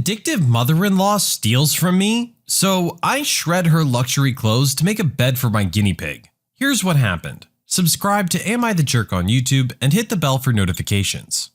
vindictive mother-in-law steals from me, so I shred her luxury clothes to make a bed for my guinea pig. Here's what happened. Subscribe to Am I the Jerk on YouTube and hit the bell for notifications.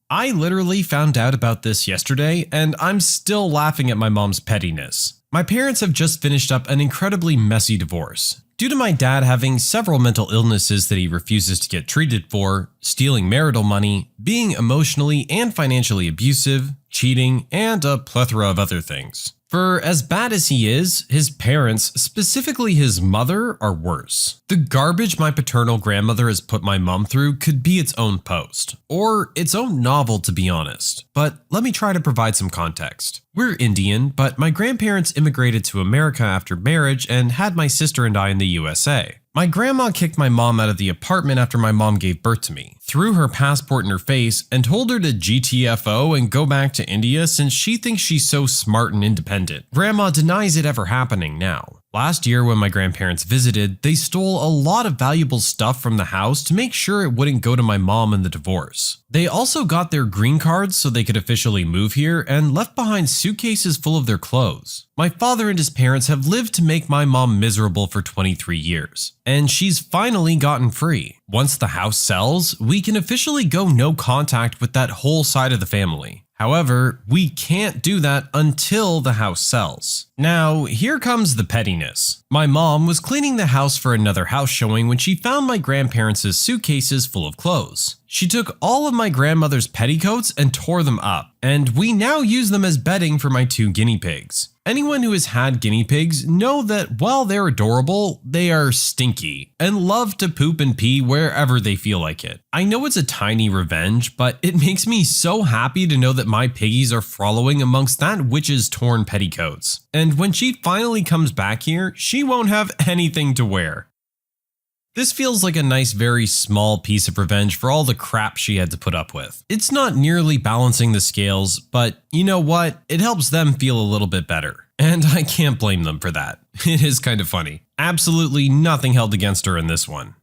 I literally found out about this yesterday, and I'm still laughing at my mom's pettiness. My parents have just finished up an incredibly messy divorce. Due to my dad having several mental illnesses that he refuses to get treated for, stealing marital money, being emotionally and financially abusive, cheating, and a plethora of other things. For as bad as he is, his parents, specifically his mother, are worse. The garbage my paternal grandmother has put my mom through could be its own post, or its own novel to be honest, but let me try to provide some context. We're Indian, but my grandparents immigrated to America after marriage and had my sister and I in the USA. My grandma kicked my mom out of the apartment after my mom gave birth to me, threw her passport in her face, and told her to GTFO and go back to India since she thinks she's so smart and independent. Grandma denies it ever happening now. Last year when my grandparents visited, they stole a lot of valuable stuff from the house to make sure it wouldn't go to my mom in the divorce. They also got their green cards so they could officially move here and left behind suitcases full of their clothes. My father and his parents have lived to make my mom miserable for 23 years, and she's finally gotten free. Once the house sells, we can officially go no contact with that whole side of the family. However, we can't do that until the house sells. Now, here comes the pettiness. My mom was cleaning the house for another house showing when she found my grandparents' suitcases full of clothes. She took all of my grandmother's petticoats and tore them up, and we now use them as bedding for my 2 guinea pigs. Anyone who has had guinea pigs know that while they're adorable, they are stinky and love to poop and pee wherever they feel like it. I know it's a tiny revenge, but it makes me so happy to know that my piggies are following amongst that witch's torn petticoats. And when she finally comes back here, she won't have anything to wear. This feels like a nice, very small piece of revenge for all the crap she had to put up with. It's not nearly balancing the scales, but you know what? It helps them feel a little bit better. And I can't blame them for that. It is kind of funny. Absolutely nothing held against her in this one.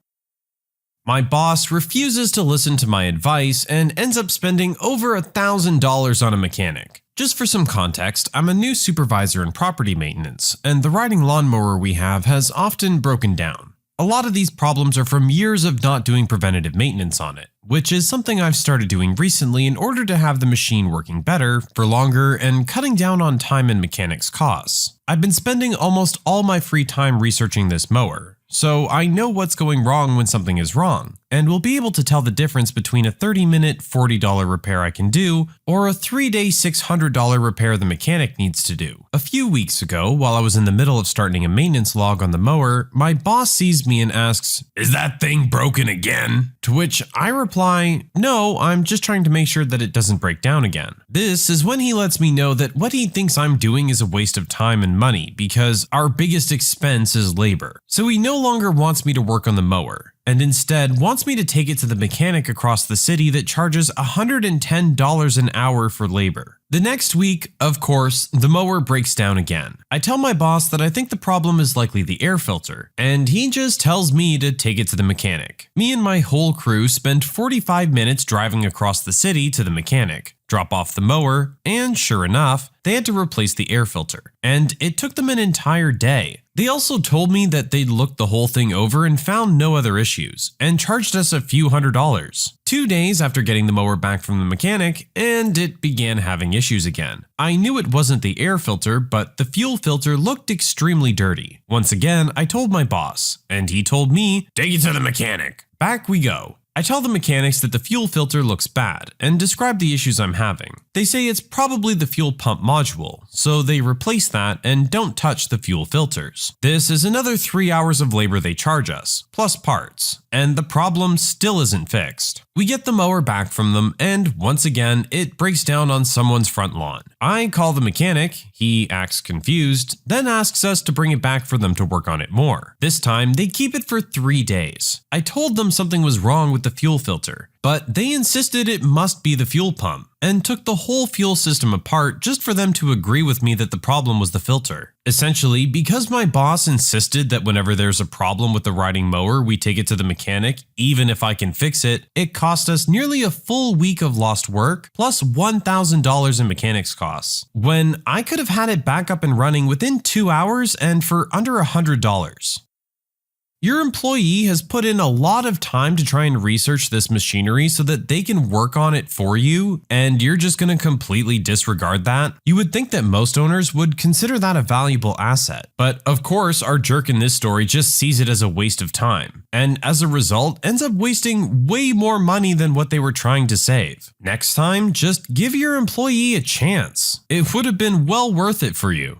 My boss refuses to listen to my advice and ends up spending over $1,000 on a mechanic. Just for some context, I'm a new supervisor in property maintenance, and the riding lawnmower we have has often broken down. A lot of these problems are from years of not doing preventative maintenance on it, which is something I've started doing recently in order to have the machine working better, for longer, and cutting down on time and mechanics costs. I've been spending almost all my free time researching this mower, so I know what's going wrong when something is wrong, and will be able to tell the difference between a 30-minute $40 repair I can do or a 3-day $600 repair the mechanic needs to do. A few weeks ago, while I was in the middle of starting a maintenance log on the mower, my boss sees me and asks, "Is that thing broken again?" To which I reply, "No, I'm just trying to make sure that it doesn't break down again." This is when he lets me know that what he thinks I'm doing is a waste of time and money because our biggest expense is labor. So he no longer wants me to work on the mower, and instead wants me to take it to the mechanic across the city that charges $110 an hour for labor. The next week, of course, the mower breaks down again. I tell my boss that I think the problem is likely the air filter, and he just tells me to take it to the mechanic. Me and my whole crew spend 45 minutes driving across the city to the mechanic, drop off the mower, and sure enough, they had to replace the air filter, and it took them an entire day. They also told me that they'd looked the whole thing over and found no other issues, and charged us a few $100s. 2 days after getting the mower back from the mechanic, and it began having issues again. I knew it wasn't the air filter, but the fuel filter looked extremely dirty. Once again, I told my boss, and he told me, "Take it to the mechanic." Back we go. I tell the mechanics that the fuel filter looks bad and describe the issues I'm having. They say it's probably the fuel pump module, so they replace that and don't touch the fuel filters. This is another 3 hours of labor they charge us, plus parts, and the problem still isn't fixed. We get the mower back from them, and once again, it breaks down on someone's front lawn. I call the mechanic, he acts confused, then asks us to bring it back for them to work on it more. This time, they keep it for 3 days. I told them something was wrong with the fuel filter, but they insisted it must be the fuel pump, and took the whole fuel system apart just for them to agree with me that the problem was the filter. Essentially, because my boss insisted that whenever there's a problem with the riding mower, we take it to the mechanic, even if I can fix it, it cost us nearly a full week of lost work, plus $1,000 in mechanics costs, when I could have had it back up and running within 2 hours and for under $100. Your employee has put in a lot of time to try and research this machinery so that they can work on it for you, and you're just going to completely disregard that? You would think that most owners would consider that a valuable asset, but of course our jerk in this story just sees it as a waste of time, and as a result ends up wasting way more money than what they were trying to save. Next time, just give your employee a chance. It would have been well worth it for you.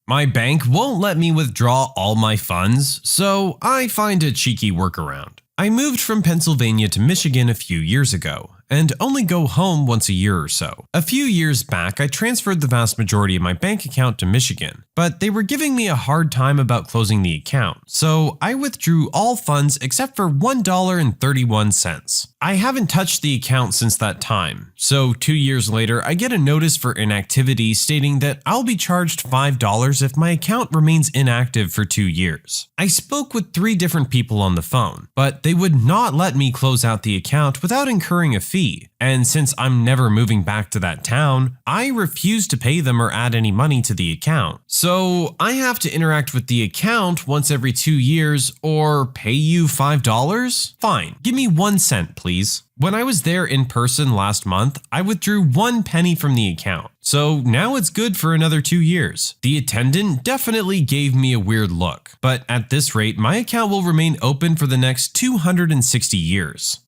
My bank won't let me withdraw all my funds, so I find a cheeky workaround. I moved from Pennsylvania to Michigan a few years ago, and only go home once a year or so. A few years back, I transferred the vast majority of my bank account to Michigan, but they were giving me a hard time about closing the account, so I withdrew all funds except for $1.31. I haven't touched the account since that time, so 2 years later, I get a notice for inactivity stating that I'll be charged $5 if my account remains inactive for 2 years. I spoke with 3 different people on the phone, but they would not let me close out the account without incurring a fee, and since I'm never moving back to that town, I refuse to pay them or add any money to the account. So I have to interact with the account once every 2 years or pay you $5? Fine, give me 1 cent, please. When I was there in person last month, I withdrew 1 penny from the account, so now it's good for another 2 years. The attendant definitely gave me a weird look, but at this rate, my account will remain open for the next 260 years.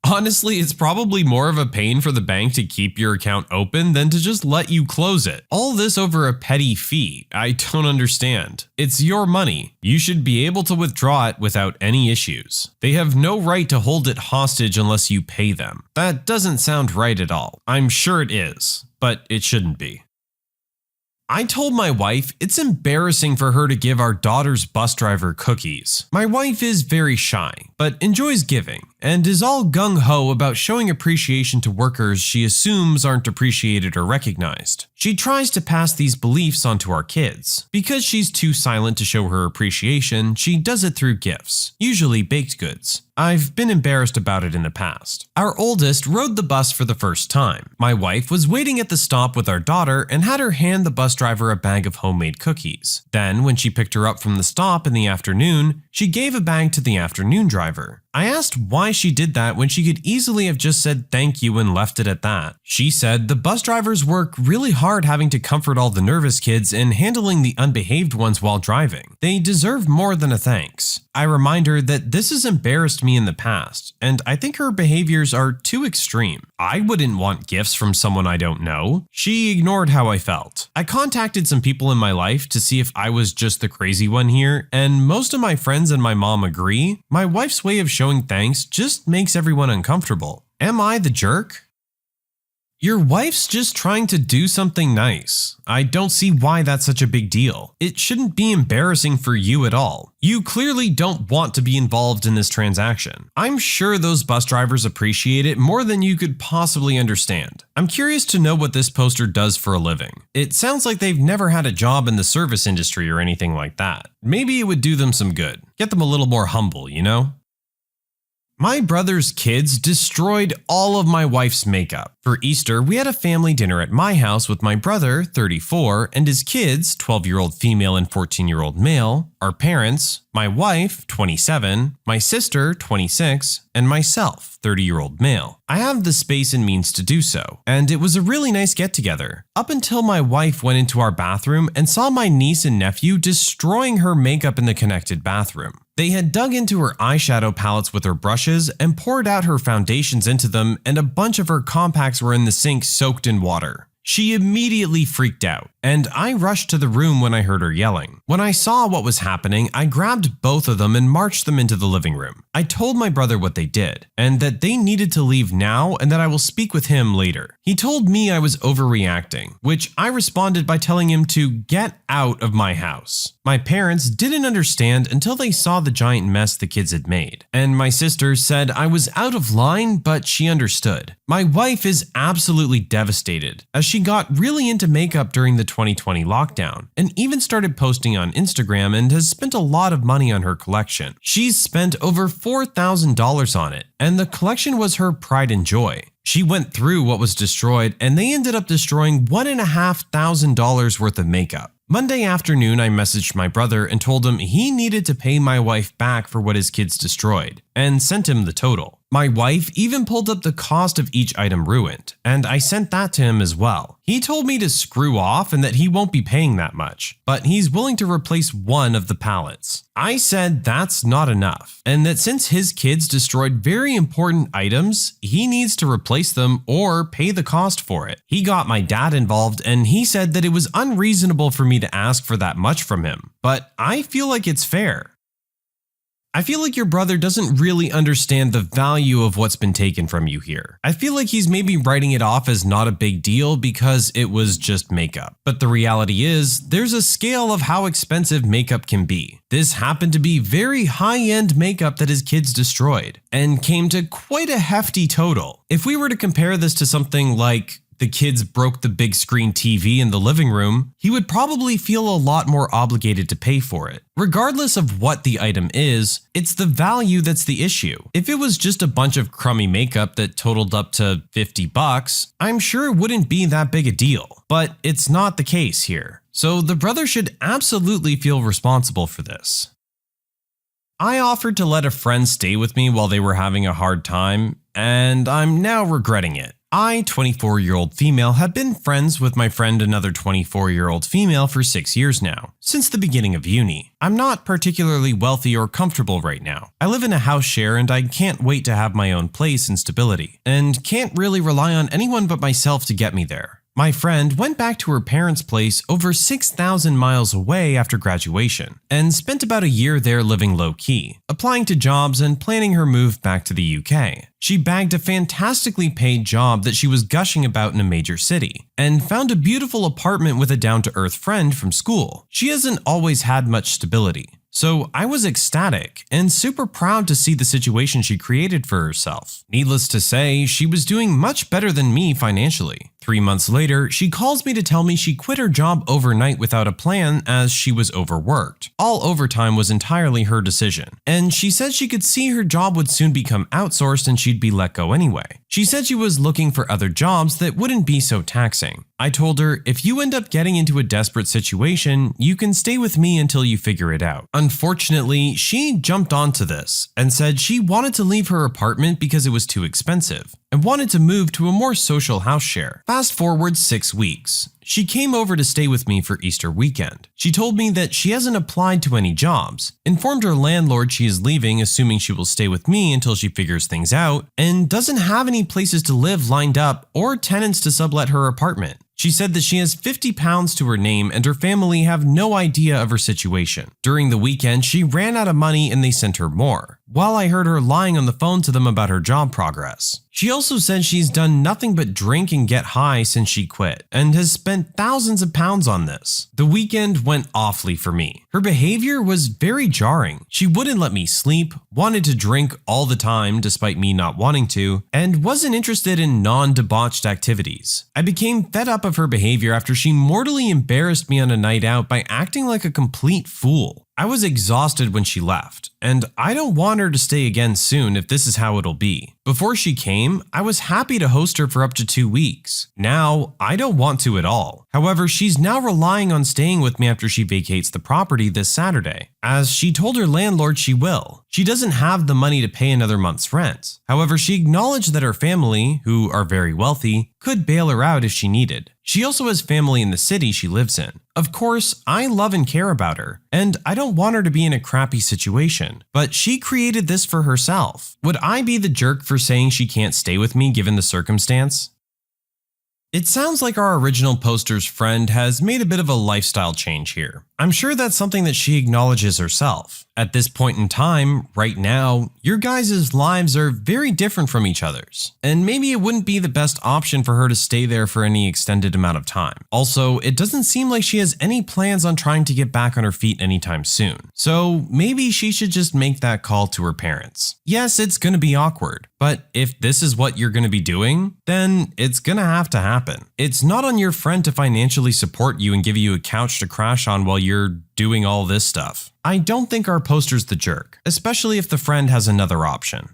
Honestly, it's probably more of a pain for the bank to keep your account open than to just let you close it. All this over a petty fee. I don't understand. It's your money. You should be able to withdraw it without any issues. They have no right to hold it hostage unless you pay them. That doesn't sound right at all. I'm sure it is, but it shouldn't be. I told my wife it's embarrassing for her to give our daughter's bus driver cookies. My wife is very shy, but enjoys giving, and is all gung-ho about showing appreciation to workers she assumes aren't appreciated or recognized. She tries to pass these beliefs onto our kids. Because she's too silent to show her appreciation, she does it through gifts, usually baked goods. I've been embarrassed about it in the past. Our oldest rode the bus for the first time. My wife was waiting at the stop with our daughter and had her hand the bus driver a bag of homemade cookies. Then, when she picked her up from the stop in the afternoon, she gave a bag to the afternoon driver. I asked why she did that when she could easily have just said thank you and left it at that. She said the bus drivers work really hard having to comfort all the nervous kids and handling the unbehaved ones while driving. They deserve more than a thanks. I remind her that this has embarrassed me in the past, and I think her behaviors are too extreme. I wouldn't want gifts from someone I don't know. She ignored how I felt. I contacted some people in my life to see if I was just the crazy one here, and most of my friends and my mom agree. My wife's way of showing thanks just makes everyone uncomfortable. Am I the jerk? Your wife's just trying to do something nice. I don't see why that's such a big deal. It shouldn't be embarrassing for you at all. You clearly don't want to be involved in this transaction. I'm sure those bus drivers appreciate it more than you could possibly understand. I'm curious to know what this poster does for a living. It sounds like they've never had a job in the service industry or anything like that. Maybe it would do them some good. Get them a little more humble, you know? My brother's kids destroyed all of my wife's makeup. For Easter, we had a family dinner at my house with my brother, 34, and his kids, 12-year-old female and 14-year-old male, our parents, my wife, 27, my sister, 26, and myself, 30-year-old male. I have the space and means to do so, and it was a really nice get-together. Up until my wife went into our bathroom and saw my niece and nephew destroying her makeup in the connected bathroom. They had dug into her eyeshadow palettes with her brushes and poured out her foundations into them, and a bunch of her compacts were in the sink soaked in water. She immediately freaked out, and I rushed to the room when I heard her yelling. When I saw what was happening, I grabbed both of them and marched them into the living room. I told my brother what they did, and that they needed to leave now and that I will speak with him later. He told me I was overreacting, which I responded by telling him to get out of my house. My parents didn't understand until they saw the giant mess the kids had made, and my sister said I was out of line, but she understood. My wife is absolutely devastated, as she got really into makeup during the 2020 lockdown, and even started posting on Instagram and has spent a lot of money on her collection. She's spent over $4,000 on it, and the collection was her pride and joy. She went through what was destroyed, and they ended up destroying $1,500 worth of makeup. Monday afternoon, I messaged my brother and told him he needed to pay my wife back for what his kids destroyed, and sent him the total. My wife even pulled up the cost of each item ruined, and I sent that to him as well. He told me to screw off and that he won't be paying that much, but he's willing to replace one of the pallets. I said that's not enough, and that since his kids destroyed very important items, he needs to replace them or pay the cost for it. He got my dad involved, and he said that it was unreasonable for me to ask for that much from him, but I feel like it's fair. I feel like your brother doesn't really understand the value of what's been taken from you here. I feel like he's maybe writing it off as not a big deal because it was just makeup. But the reality is, there's a scale of how expensive makeup can be. This happened to be very high-end makeup that his kids destroyed, and came to quite a hefty total. If we were to compare this to something like the kids broke the big screen TV in the living room, he would probably feel a lot more obligated to pay for it. Regardless of what the item is, it's the value that's the issue. If it was just a bunch of crummy makeup that totaled up to $50, I'm sure it wouldn't be that big a deal. But it's not the case here. So the brother should absolutely feel responsible for this. I offered to let a friend stay with me while they were having a hard time, and I'm now regretting it. I, 24-year-old female, have been friends with my friend, another 24-year-old female, for 6 years now, since the beginning of uni. I'm not particularly wealthy or comfortable right now. I live in a house share and I can't wait to have my own place and stability, and can't really rely on anyone but myself to get me there. My friend went back to her parents' place over 6,000 miles away after graduation, and spent about a year there living low-key, applying to jobs and planning her move back to the UK. She bagged a fantastically paid job that she was gushing about in a major city, and found a beautiful apartment with a down-to-earth friend from school. She hasn't always had much stability, so I was ecstatic and super proud to see the situation she created for herself. Needless to say, she was doing much better than me financially. 3 months later, she calls me to tell me she quit her job overnight without a plan as she was overworked. All overtime was entirely her decision, and she said she could see her job would soon become outsourced and she'd be let go anyway. She said she was looking for other jobs that wouldn't be so taxing. I told her, if you end up getting into a desperate situation, you can stay with me until you figure it out. Unfortunately, she jumped onto this and said she wanted to leave her apartment because it was too expensive, and wanted to move to a more social house share. Fast forward 6 weeks. She came over to stay with me for Easter weekend. She told me that she hasn't applied to any jobs, informed her landlord she is leaving assuming she will stay with me until she figures things out, and doesn't have any places to live lined up or tenants to sublet her apartment. She said that she has £50 to her name and her family have no idea of her situation. During the weekend, she ran out of money and they sent her more, while I heard her lying on the phone to them about her job progress. She also said she's done nothing but drink and get high since she quit, and has spent thousands of pounds on this. The weekend went awfully for me. Her behavior was very jarring. She wouldn't let me sleep, wanted to drink all the time despite me not wanting to, and wasn't interested in non-debauched activities. I became fed up of her behavior after she mortally embarrassed me on a night out by acting like a complete fool. I was exhausted when she left, and I don't want her to stay again soon if this is how it'll be. Before she came, I was happy to host her for up to 2 weeks. Now, I don't want to at all. However, she's now relying on staying with me after she vacates the property this Saturday, as she told her landlord she will. She doesn't have the money to pay another month's rent. However, she acknowledged that her family, who are very wealthy, could bail her out if she needed. She also has family in the city she lives in. Of course, I love and care about her, and I don't want her to be in a crappy situation, but she created this for herself. Would I be the jerk for saying she can't stay with me given the circumstance? It sounds like our original poster's friend has made a bit of a lifestyle change here. I'm sure that's something that she acknowledges herself. At this point in time, right now, your guys' lives are very different from each other's, and maybe it wouldn't be the best option for her to stay there for any extended amount of time. Also, it doesn't seem like she has any plans on trying to get back on her feet anytime soon, so maybe she should just make that call to her parents. Yes, it's gonna be awkward, but if this is what you're gonna be doing, then it's gonna have to happen. It's not on your friend to financially support you and give you a couch to crash on while you're doing all this stuff. I don't think our poster's the jerk, especially if the friend has another option.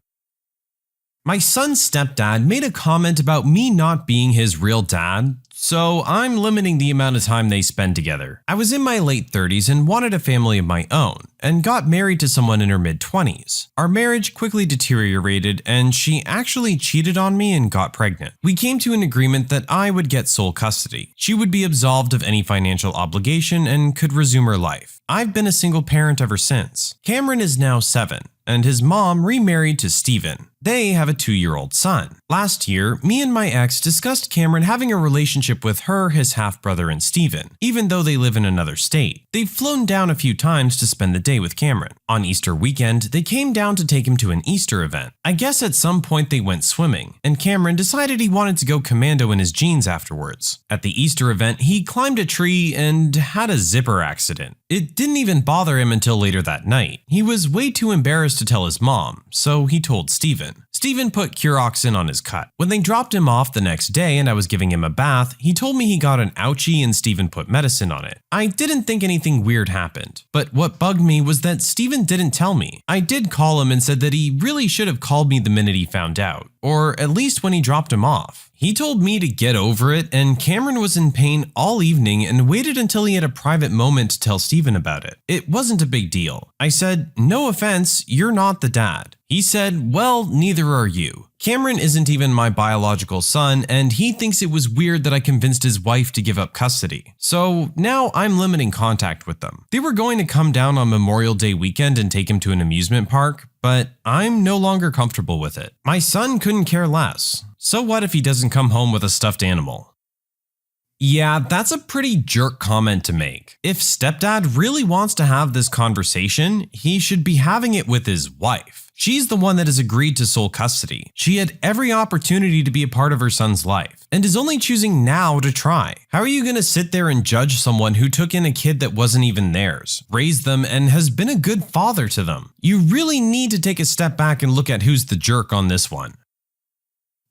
My son's stepdad made a comment about me not being his real dad, so I'm limiting the amount of time they spend together. I was in my late 30s and wanted a family of my own, and got married to someone in her mid-20s. Our marriage quickly deteriorated, and she actually cheated on me and got pregnant. We came to an agreement that I would get sole custody. She would be absolved of any financial obligation and could resume her life. I've been a single parent ever since. Cameron is now 7, and his mom remarried to Steven. They have a 2-year-old son. Last year, me and my ex discussed Cameron having a relationship with her, his half-brother, and Steven, even though they live in another state. They've flown down a few times to spend the day with Cameron. On Easter weekend, they came down to take him to an Easter event. I guess at some point they went swimming, and Cameron decided he wanted to go commando in his jeans afterwards. At the Easter event, he climbed a tree and had a zipper accident. It didn't even bother him until later that night. He was way too embarrassed to tell his mom, so he told Steven. Steven put Curoxin on his cut. When they dropped him off the next day and I was giving him a bath, he told me he got an ouchie and Steven put medicine on it. I didn't think anything weird happened, but what bugged me was that Steven didn't tell me. I did call him and said that he really should have called me the minute he found out, or at least when he dropped him off. He told me to get over it, and Cameron was in pain all evening and waited until he had a private moment to tell Steven about it. It wasn't a big deal. I said, "No offense, you're not the dad." He said, "Well, neither are you." Cameron isn't even my biological son, and he thinks it was weird that I convinced his wife to give up custody. So now I'm limiting contact with them. They were going to come down on Memorial Day weekend and take him to an amusement park, but I'm no longer comfortable with it. My son couldn't care less. So what if he doesn't come home with a stuffed animal? Yeah, that's a pretty jerk comment to make. If stepdad really wants to have this conversation, he should be having it with his wife. She's the one that has agreed to sole custody. She had every opportunity to be a part of her son's life, and is only choosing now to try. How are you going to sit there and judge someone who took in a kid that wasn't even theirs, raised them, and has been a good father to them? You really need to take a step back and look at who's the jerk on this one.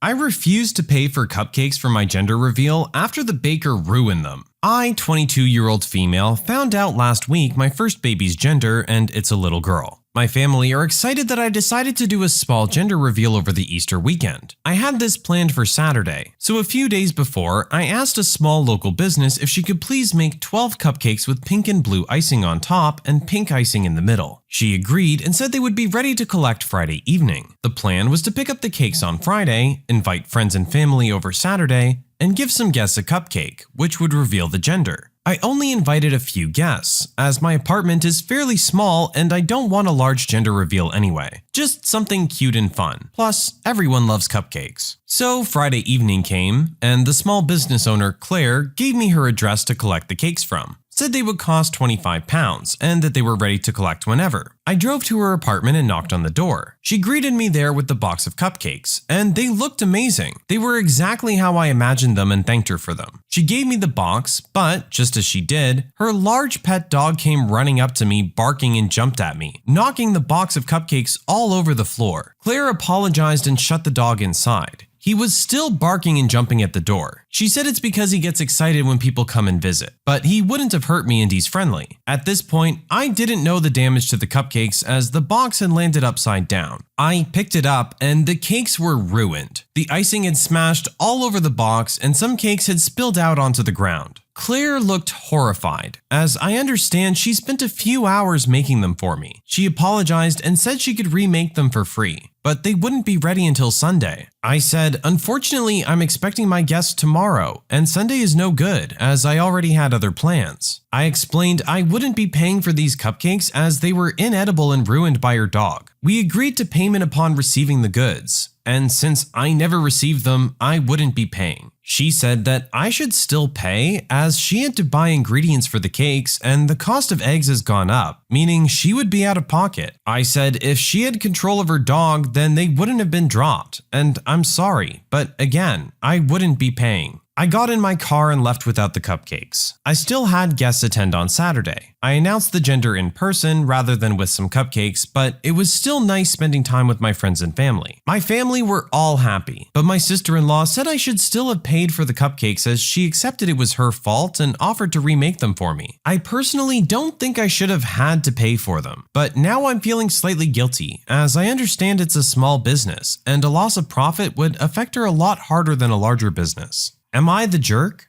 I refused to pay for cupcakes for my gender reveal after the baker ruined them. I, 22-year-old female, found out last week my first baby's gender, and it's a little girl. My family are excited that I decided to do a small gender reveal over the Easter weekend. I had this planned for Saturday, so a few days before, I asked a small local business if she could please make 12 cupcakes with pink and blue icing on top and pink icing in the middle. She agreed and said they would be ready to collect Friday evening. The plan was to pick up the cakes on Friday, invite friends and family over Saturday, and give some guests a cupcake, which would reveal the gender. I only invited a few guests, as my apartment is fairly small and I don't want a large gender reveal anyway. Just something cute and fun. Plus, everyone loves cupcakes. So Friday evening came, and the small business owner, Claire, gave me her address to collect the cakes from. Said they would cost £25 and that they were ready to collect whenever. I drove to her apartment and knocked on the door. She greeted me there with the box of cupcakes, and they looked amazing. They were exactly how I imagined them and thanked her for them. She gave me the box, but just as she did, her large pet dog came running up to me, barking, and jumped at me, knocking the box of cupcakes all over the floor. Claire apologized and shut the dog inside. He was still barking and jumping at the door. She said it's because he gets excited when people come and visit, but he wouldn't have hurt me and he's friendly. At this point, I didn't know the damage to the cupcakes as the box had landed upside down. I picked it up and the cakes were ruined. The icing had smashed all over the box and some cakes had spilled out onto the ground. Claire looked horrified, as I understand she spent a few hours making them for me. She apologized and said she could remake them for free, but they wouldn't be ready until Sunday. I said, unfortunately, I'm expecting my guests tomorrow, and Sunday is no good, as I already had other plans. I explained I wouldn't be paying for these cupcakes as they were inedible and ruined by her dog. We agreed to payment upon receiving the goods, and since I never received them, I wouldn't be paying. She said that I should still pay as she had to buy ingredients for the cakes and the cost of eggs has gone up, meaning she would be out of pocket. I said if she had control of her dog, then they wouldn't have been dropped, and I'm sorry, but again, I wouldn't be paying. I got in my car and left without the cupcakes. I still had guests attend on Saturday. I announced the gender in person rather than with some cupcakes, but it was still nice spending time with my friends and family. My family were all happy, but my sister-in-law said I should still have paid for the cupcakes as she accepted it was her fault and offered to remake them for me. I personally don't think I should have had to pay for them, but now I'm feeling slightly guilty as I understand it's a small business and a loss of profit would affect her a lot harder than a larger business. Am I the jerk?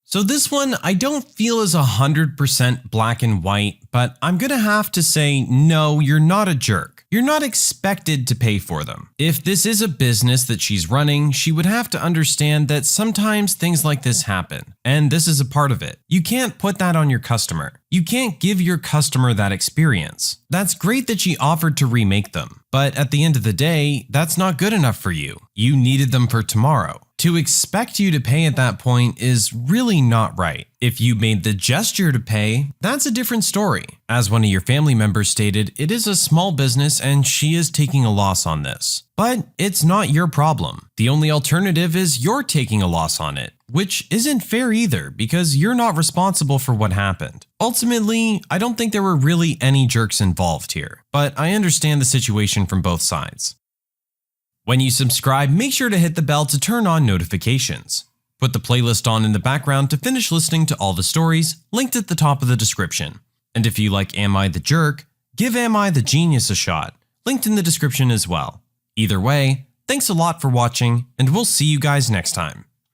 So this one I don't feel is 100% black and white, but I'm gonna have to say no, you're not a jerk. You're not expected to pay for them. If this is a business that she's running, she would have to understand that sometimes things like this happen, and this is a part of it. You can't put that on your customer. You can't give your customer that experience. That's great that she offered to remake them, but at the end of the day, that's not good enough for you. You needed them for tomorrow. To expect you to pay at that point is really not right. If you made the gesture to pay, that's a different story. As one of your family members stated, it is a small business and she is taking a loss on this. But it's not your problem. The only alternative is you're taking a loss on it, which isn't fair either because you're not responsible for what happened. Ultimately, I don't think there were really any jerks involved here, but I understand the situation from both sides. When you subscribe, make sure to hit the bell to turn on notifications. Put the playlist on in the background to finish listening to all the stories, linked at the top of the description. And if you like Am I the Jerk, give Am I the Genius a shot, linked in the description as well. Either way, thanks a lot for watching, and we'll see you guys next time.